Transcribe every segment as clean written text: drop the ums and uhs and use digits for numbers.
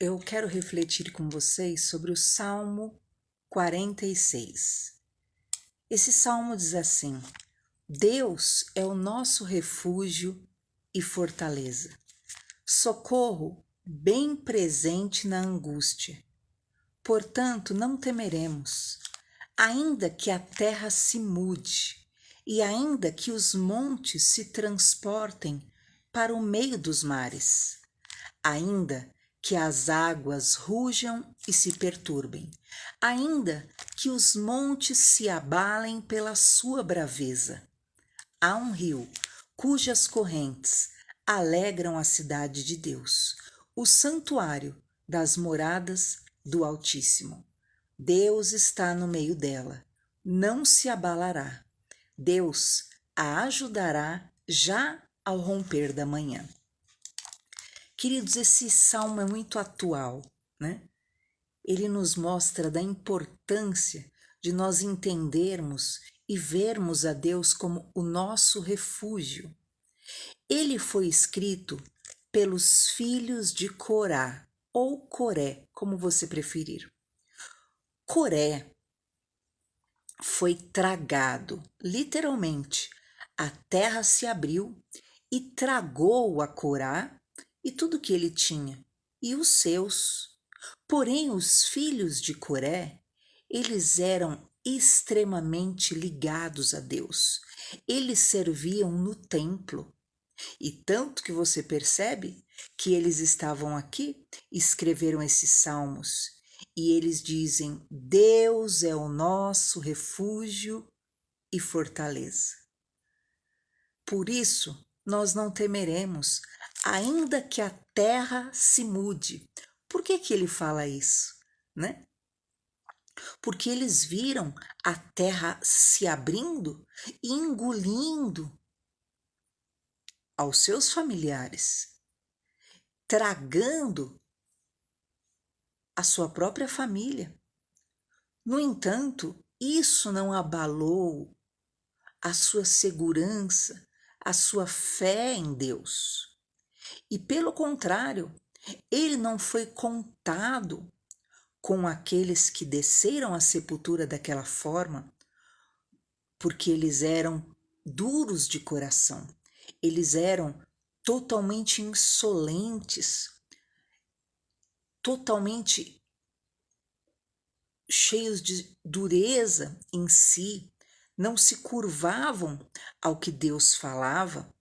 eu quero refletir com vocês sobre o Salmo 46. Esse salmo diz assim: Deus é o nosso refúgio e fortaleza, socorro bem presente na angústia. Portanto, não temeremos, ainda que a terra se mude, e ainda que os montes se transportem para o meio dos mares, ainda que as águas rujam e se perturbem, ainda que os montes se abalem pela sua braveza. Há um rio cujas correntes alegram a cidade de Deus, o santuário das moradas do Altíssimo. Deus está no meio dela, não se abalará. Deus a ajudará já ao romper da manhã. Queridos, esse salmo é muito atual, né? Ele nos mostra da importância de nós entendermos e vermos a Deus como o nosso refúgio. Ele foi escrito pelos filhos de Corá, ou Coré, como você preferir. Coré foi tragado, literalmente. A terra se abriu e tragou a Corá e tudo que ele tinha, e os seus. Porém, os filhos de Coré, eles eram extremamente ligados a Deus. Eles serviam no templo. E tanto que você percebe que eles estavam aqui, escreveram esses salmos, e eles dizem: Deus é o nosso refúgio e fortaleza. Por isso, nós não temeremos, ainda que a terra se mude. Por que ele fala isso, né? Porque eles viram a terra se abrindo e engolindo aos seus familiares, tragando a sua própria família. No entanto, isso não abalou a sua segurança, a sua fé em Deus. E pelo contrário, ele não foi contado com aqueles que desceram à sepultura daquela forma, porque eles eram duros de coração, eles eram totalmente insolentes, totalmente cheios de dureza em si, não se curvavam ao que Deus falava,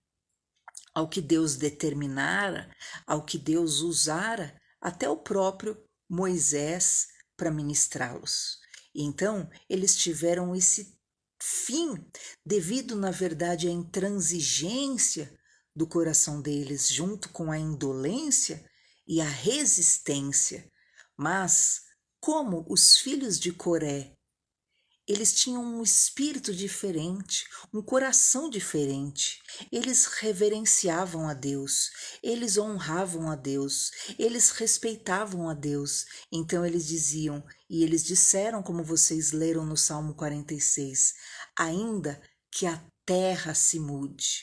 ao que Deus determinara, ao que Deus usara, até o próprio Moisés para ministrá-los. Então, eles tiveram esse fim devido, na verdade, à intransigência do coração deles, junto com a indolência e a resistência. Mas, como os filhos de Coré, eles tinham um espírito diferente, um coração diferente. Eles reverenciavam a Deus, eles honravam a Deus, eles respeitavam a Deus. Então eles diziam, e eles disseram, como vocês leram no Salmo 46, ainda que a terra se mude,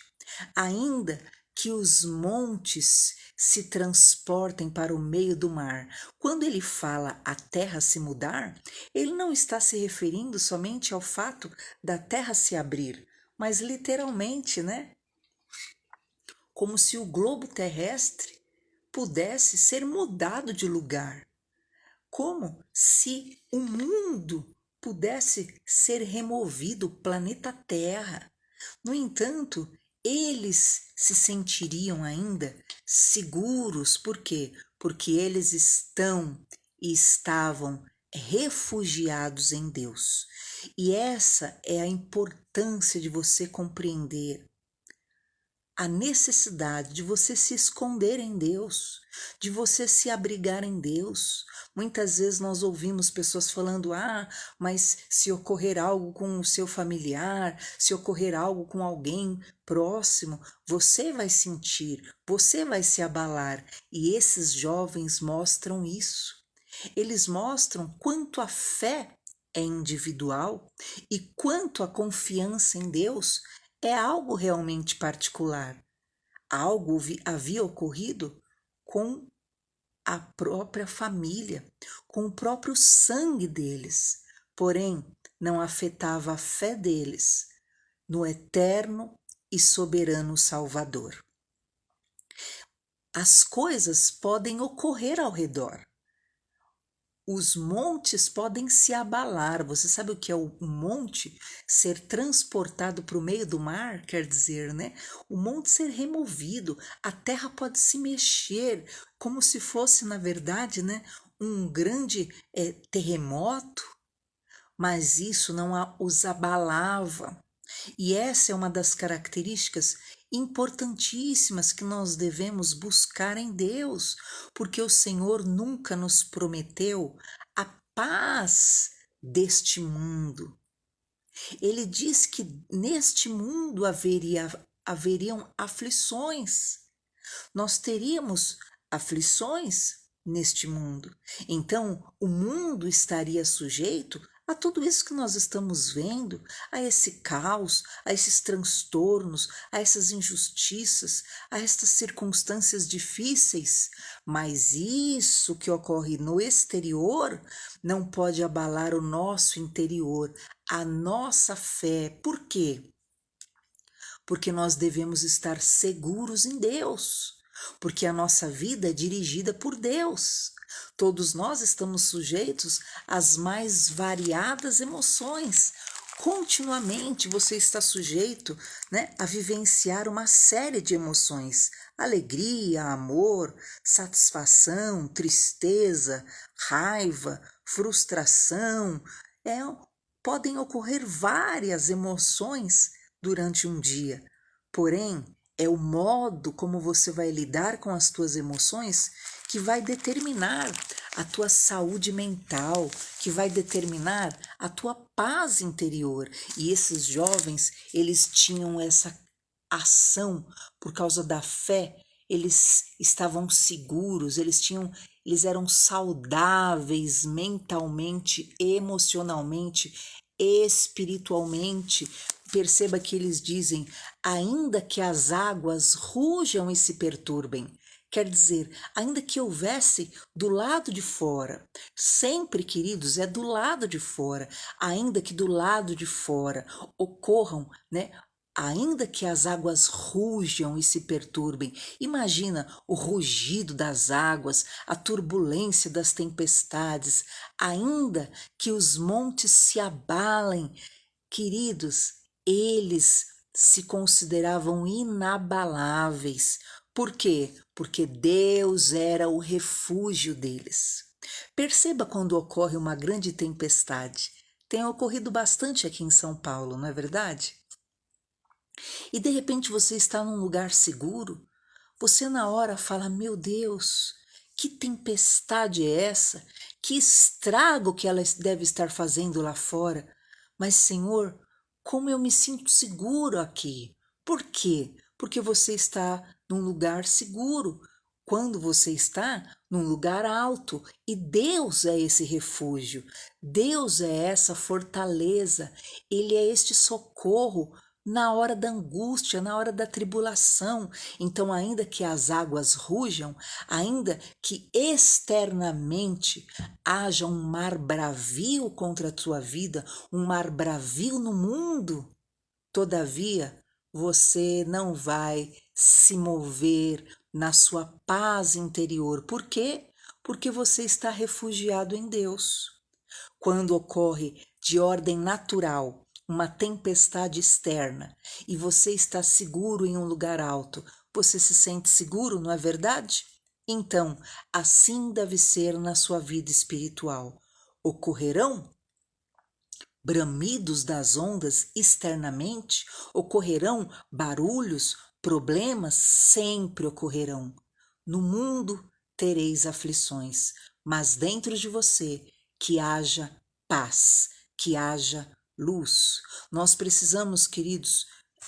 ainda que os montes se transportem para o meio do mar. Quando ele fala a terra se mudar, ele não está se referindo somente ao fato da terra se abrir, mas literalmente, né? Como se o globo terrestre pudesse ser mudado de lugar. Como se o mundo pudesse ser removido, o planeta Terra. No entanto, eles se sentiriam ainda seguros. Por quê? Porque eles estão e estavam refugiados em Deus. E essa é a importância de você compreender a necessidade de você se esconder em Deus, de você se abrigar em Deus. Muitas vezes nós ouvimos pessoas falando: mas se ocorrer algo com o seu familiar, se ocorrer algo com alguém próximo, você vai sentir, você vai se abalar. E esses jovens mostram isso. Eles mostram quanto a fé é individual e quanto a confiança em Deus é algo realmente particular. Algo havia ocorrido com a própria família, com o próprio sangue deles, porém não afetava a fé deles no eterno e soberano Salvador. As coisas podem ocorrer ao redor. Os montes podem se abalar. Você sabe o que é um monte ser transportado para o meio do mar? Quer dizer, né? O monte ser removido, a terra pode se mexer, como se fosse, na verdade, né, um grande terremoto, mas isso não os abalava. E essa é uma das características importantíssimas que nós devemos buscar em Deus, porque o Senhor nunca nos prometeu a paz deste mundo. Ele disse que neste mundo haveriam aflições. Nós teríamos aflições neste mundo. Então, o mundo estaria sujeito a tudo isso que nós estamos vendo, a esse caos, a esses transtornos, a essas injustiças, a estas circunstâncias difíceis. Mas isso que ocorre no exterior não pode abalar o nosso interior, a nossa fé. Por quê? Porque nós devemos estar seguros em Deus, porque a nossa vida é dirigida por Deus. Todos nós estamos sujeitos às mais variadas emoções. Continuamente você está sujeito, né, a vivenciar uma série de emoções: alegria, amor, satisfação, tristeza, raiva, frustração. Podem ocorrer várias emoções durante um dia. Porém, é o modo como você vai lidar com as tuas emoções que vai determinar a tua saúde mental, que vai determinar a tua paz interior. E esses jovens, eles tinham essa ação por causa da fé. Eles estavam seguros, eles eram saudáveis mentalmente, emocionalmente, espiritualmente. Perceba que eles dizem: ainda que as águas rujam e se perturbem. Quer dizer, ainda que houvesse do lado de fora, sempre, queridos, é do lado de fora, ainda que do lado de fora ocorram, né? Ainda que as águas rujam e se perturbem, imagina o rugido das águas, a turbulência das tempestades, ainda que os montes se abalem, queridos, eles se consideravam inabaláveis. Por quê? Porque Deus era o refúgio deles. Perceba quando ocorre uma grande tempestade. Tem ocorrido bastante aqui em São Paulo, não é verdade? E de repente você está num lugar seguro, você na hora fala: meu Deus, que tempestade é essa? Que estrago que ela deve estar fazendo lá fora. Mas, Senhor, como eu me sinto seguro aqui. Por quê? Porque você está num lugar seguro. Quando você está num lugar alto, e Deus é esse refúgio, Deus é essa fortaleza, Ele é este socorro na hora da angústia, na hora da tribulação. Então, ainda que as águas rujam, ainda que externamente haja um mar bravio contra a tua vida, um mar bravio no mundo, todavia você não vai se mover na sua paz interior. Por quê? Porque você está refugiado em Deus. Quando ocorre de ordem natural uma tempestade externa e você está seguro em um lugar alto, você se sente seguro, não é verdade? Então, assim deve ser na sua vida espiritual. Ocorrerão bramidos das ondas externamente, ocorrerão barulhos, problemas sempre ocorrerão. No mundo tereis aflições, mas dentro de você que haja paz, que haja luz. Nós precisamos, queridos,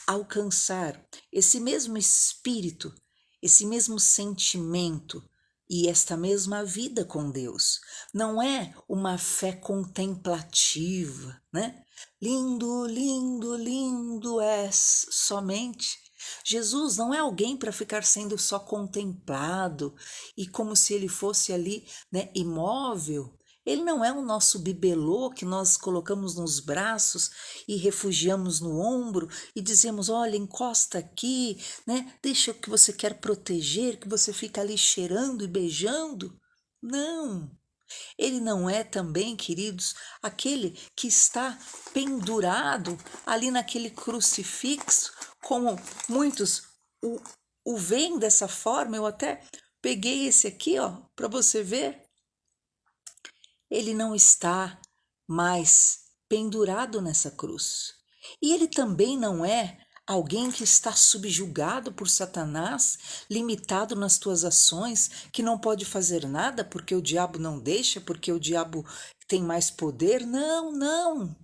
alcançar esse mesmo espírito, esse mesmo sentimento e esta mesma vida com Deus. Não é uma fé contemplativa, né? Lindo, lindo, lindo és somente. Jesus não é alguém para ficar sendo só contemplado e como se ele fosse ali, né, imóvel. Ele não é o nosso bibelô que nós colocamos nos braços e refugiamos no ombro e dizemos: olha, encosta aqui, né? Deixa o que você quer proteger, que você fica ali cheirando e beijando. Não. Ele não é também, queridos, aquele que está pendurado ali naquele crucifixo, como muitos o veem dessa forma. Eu até peguei esse aqui, ó, para você ver. Ele não está mais pendurado nessa cruz. E ele também não é alguém que está subjugado por Satanás, limitado nas tuas ações, que não pode fazer nada porque o diabo não deixa, porque o diabo tem mais poder. Não, não.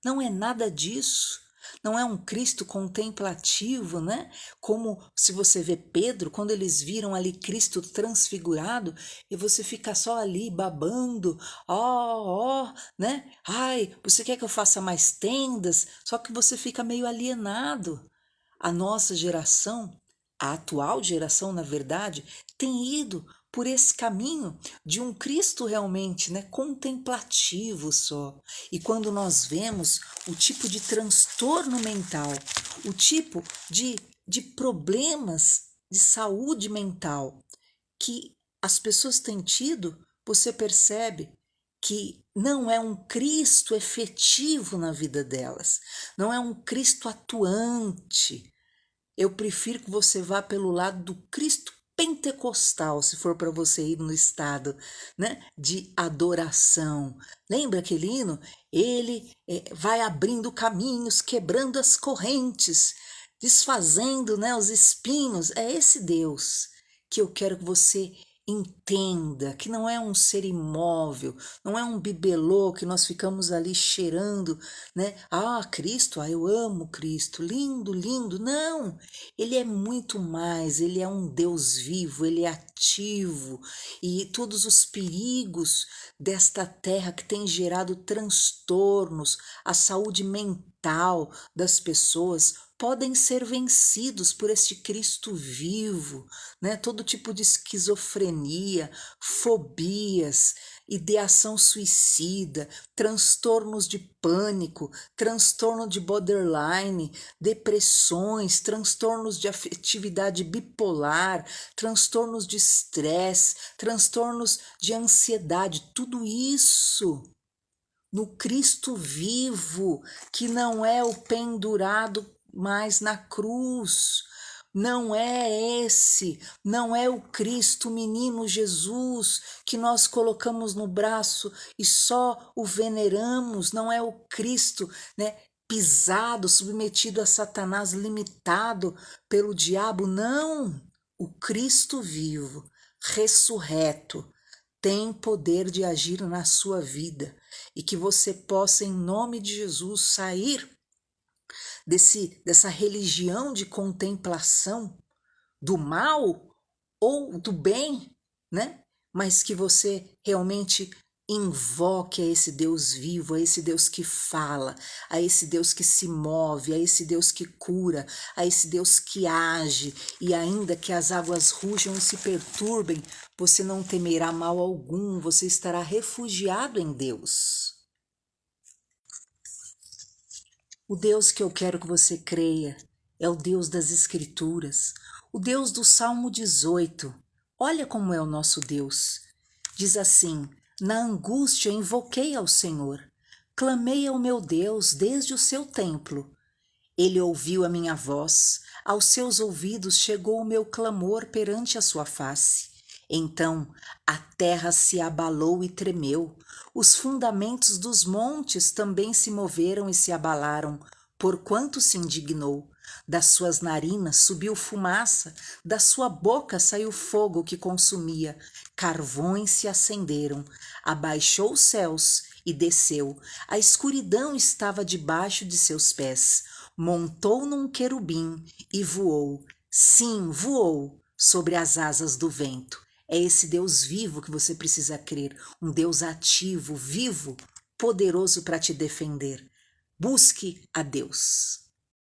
Não é nada disso. Não é um Cristo contemplativo, né? Como se você vê Pedro, quando eles viram ali Cristo transfigurado, e você fica só ali babando, ó, né? Ai, você quer que eu faça mais tendas? Só que você fica meio alienado. A nossa geração, a atual geração, na verdade, tem ido por esse caminho de um Cristo realmente, né, contemplativo só. E quando nós vemos o tipo de transtorno mental, o tipo de problemas de saúde mental que as pessoas têm tido, você percebe que não é um Cristo efetivo na vida delas, não é um Cristo atuante. Eu prefiro que você vá pelo lado do Cristo pentecostal, se for para você ir no estado, né, de adoração. Lembra aquele hino? Ele vai abrindo caminhos, quebrando as correntes, desfazendo, né, os espinhos. É esse Deus que eu quero que você entenda, que não é um ser imóvel, não é um bibelô que nós ficamos ali cheirando, né? Ah, Cristo, eu amo Cristo, lindo, lindo. Não, ele é muito mais, ele é um Deus vivo, ele é ativo e todos os perigos desta terra que tem gerado transtornos, a saúde mental das pessoas podem ser vencidos por este Cristo vivo, né? Todo tipo de esquizofrenia, fobias, ideação suicida, transtornos de pânico, transtorno de borderline, depressões, transtornos de afetividade bipolar, transtornos de estresse, transtornos de ansiedade, tudo isso no Cristo vivo, que não é o pendurado mais na cruz. Não é esse, não é o Cristo, o menino Jesus, que nós colocamos no braço e só o veneramos, não é o Cristo, né, pisado, submetido a Satanás, limitado pelo diabo, não. O Cristo vivo, ressurreto, tem poder de agir na sua vida e que você possa, em nome de Jesus, sair dessa religião de contemplação do mal ou do bem, né? Mas que você realmente invoque a esse Deus vivo, a esse Deus que fala, a esse Deus que se move, a esse Deus que cura, a esse Deus que age, e ainda que as águas rujam e se perturbem, você não temerá mal algum, você estará refugiado em Deus. O Deus que eu quero que você creia é o Deus das Escrituras, o Deus do Salmo 18. Olha como é o nosso Deus. Diz assim: na angústia invoquei ao Senhor, clamei ao meu Deus desde o seu templo. Ele ouviu a minha voz, aos seus ouvidos chegou o meu clamor perante a sua face. Então a terra se abalou e tremeu, os fundamentos dos montes também se moveram e se abalaram, porquanto se indignou. Das suas narinas subiu fumaça, da sua boca saiu fogo que consumia, carvões se acenderam, abaixou os céus e desceu, a escuridão estava debaixo de seus pés, montou num querubim e voou, sim, voou sobre as asas do vento. É esse Deus vivo que você precisa crer, um Deus ativo, vivo, poderoso para te defender. Busque a Deus.